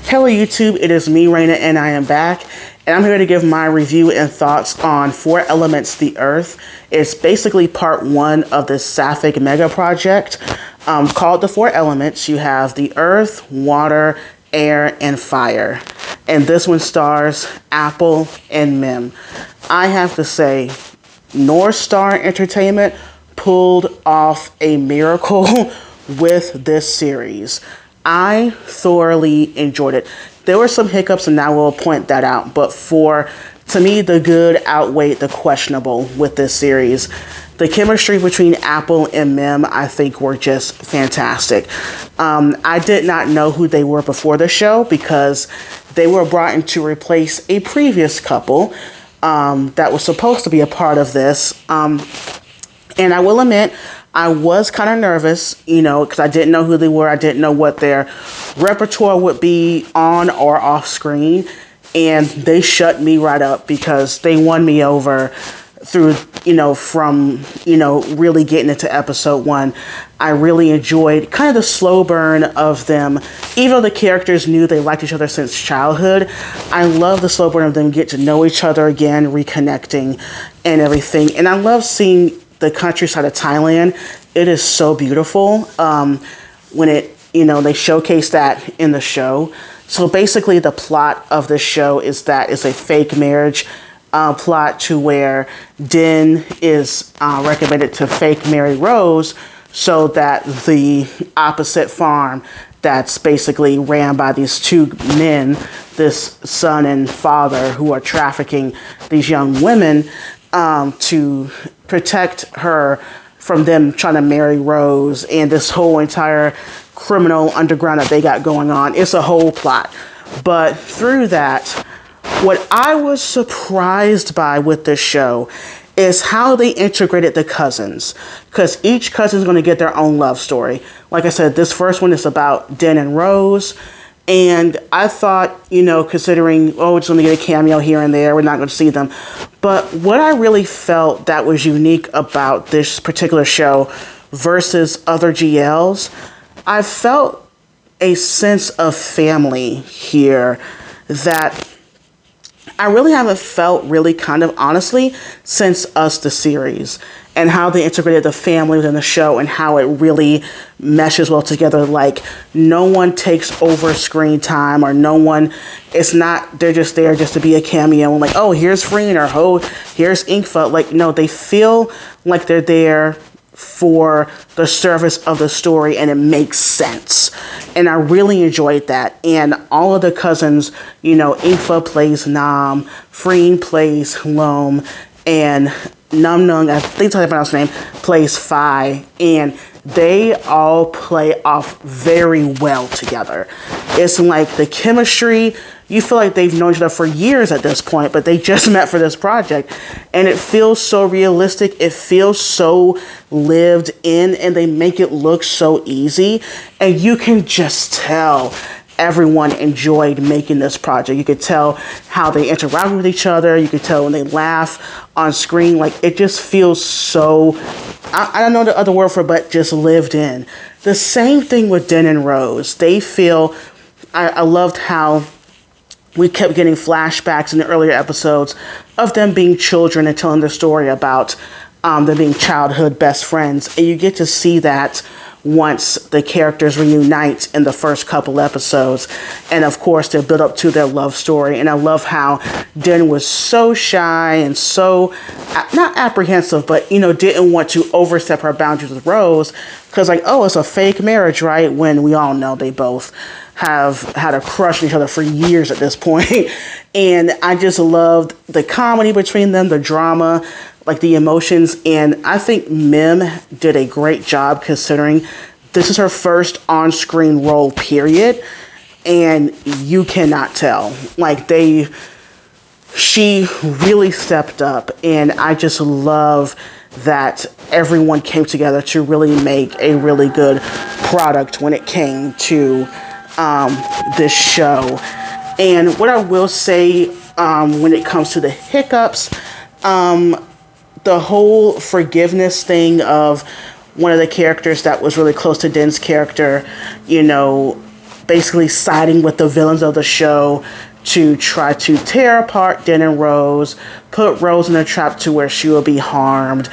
Hello YouTube, it is me, Raina, and I am back. And I'm here to give my review and thoughts on Four Elements the Earth. It's basically part one of the Sapphic mega project called the Four Elements. You have the Earth, Water, Air, and Fire. And this one stars Apple and Mim. I have to say, North Star Entertainment pulled off a miracle with this series. I thoroughly enjoyed it. There were some hiccups, and I will point that out. But to me, the good outweighed the questionable with this series. The chemistry between Apple and Mim, I think, were just fantastic. I did not know who they were before the show because they were brought in to replace a previous couple that was supposed to be a part of this. And I will admit, I was kind of nervous, because I didn't know who they were. I didn't know what their repertoire would be on or off screen. And they shut me right up because they won me over through, from really getting into episode one. I really enjoyed kind of the slow burn of them. Even though the characters knew they liked each other since childhood, I love the slow burn of them get to know each other again, reconnecting and everything. And I love seeing the countryside of Thailand. It is so beautiful when they showcase that in the show. So basically the plot of the show is that it's a fake marriage plot to where Din is recommended to fake marry Rose so that the opposite farm that's basically ran by these two men, this son and father, who are trafficking these young women to protect her from them trying to marry Rose and this whole entire criminal underground that they got going on. It's a whole plot. But through that, what I was surprised by with this show is how they integrated the cousins, because each cousin is going to get their own love story. Like I said, this first one is about Den and Rose. And I thought, considering, we're just going to get a cameo here and there, we're not going to see them. But what I really felt that was unique about this particular show versus other GLs, I felt a sense of family here that I really haven't felt really kind of honestly since Us the series, and how they integrated the family within the show and how it really meshes well together. Like, no one takes over screen time, or they're just there just to be a cameo and like, oh, here's Freen, or oh, here's Inkfa. Like, no, they feel like they're there for the service of the story, and it makes sense. And I really enjoyed that. And all of the cousins, Inkfa plays Nam, Freen plays Loam, and Num Nung, I think that's how I pronounce her name, plays Phi. And they all play off very well together. It's like the chemistry, you feel like they've known each other for years at this point, but they just met for this project. And it feels so realistic. It feels so lived in, and they make it look so easy. And you can just tell everyone enjoyed making this project. You could tell how they interact with each other. You could tell when they laugh on screen. Like, it just feels so, I don't know the other word for it, but just lived in. The same thing with Den and Rose. They feel, I loved how we kept getting flashbacks in the earlier episodes of them being children and telling their story about them being childhood best friends. And you get to see that once the characters reunite in the first couple episodes. And of course, they build up to their love story. And I love how Den was so shy and so, not apprehensive, but, didn't want to overstep her boundaries with Rose. Because it's a fake marriage, right? When we all know they both have had a crush on each other for years at this point. And I just loved the comedy between them, the drama, like the emotions. And I think Mim did a great job, considering this is her first on-screen role, period. And you cannot tell. She really stepped up. And I just love that everyone came together to really make a really good product when it came to this show. And what I will say when it comes to the hiccups, the whole forgiveness thing of one of the characters that was really close to Den's character, basically siding with the villains of the show to try to tear apart Den and Rose, put Rose in a trap to where she will be harmed,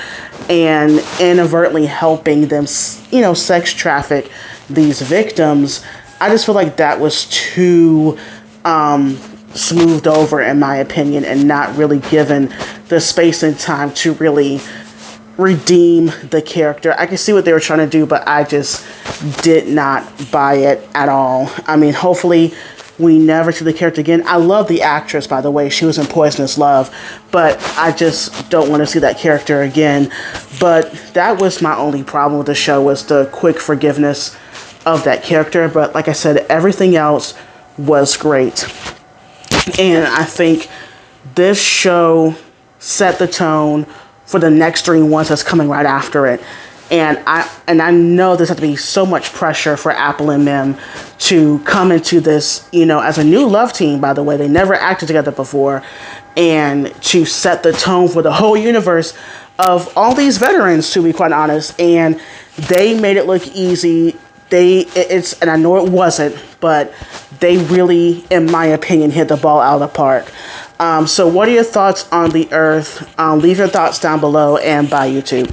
and inadvertently helping them, sex traffic these victims. I just feel like that was too smoothed over, in my opinion, and not really given the space and time to really redeem the character. I can see what they were trying to do, but I just did not buy it at all. I mean, hopefully we never see the character again. I love the actress, by the way. She was in Poisonous Love, but I just don't want to see that character again. But that was my only problem with the show, was the quick forgiveness of that character. But like I said, everything else was great. And I think this show set the tone for the next 3 ones that's coming right after it. And I know there's have to be so much pressure for Apple and Mim to come into this, as a new love team, by the way. They never acted together before. And to set the tone for the whole universe of all these veterans, to be quite honest. And they made it look easy. And I know it wasn't, but they really, in my opinion, hit the ball out of the park. So what are your thoughts on The Earth? Leave your thoughts down below, and bye, YouTube.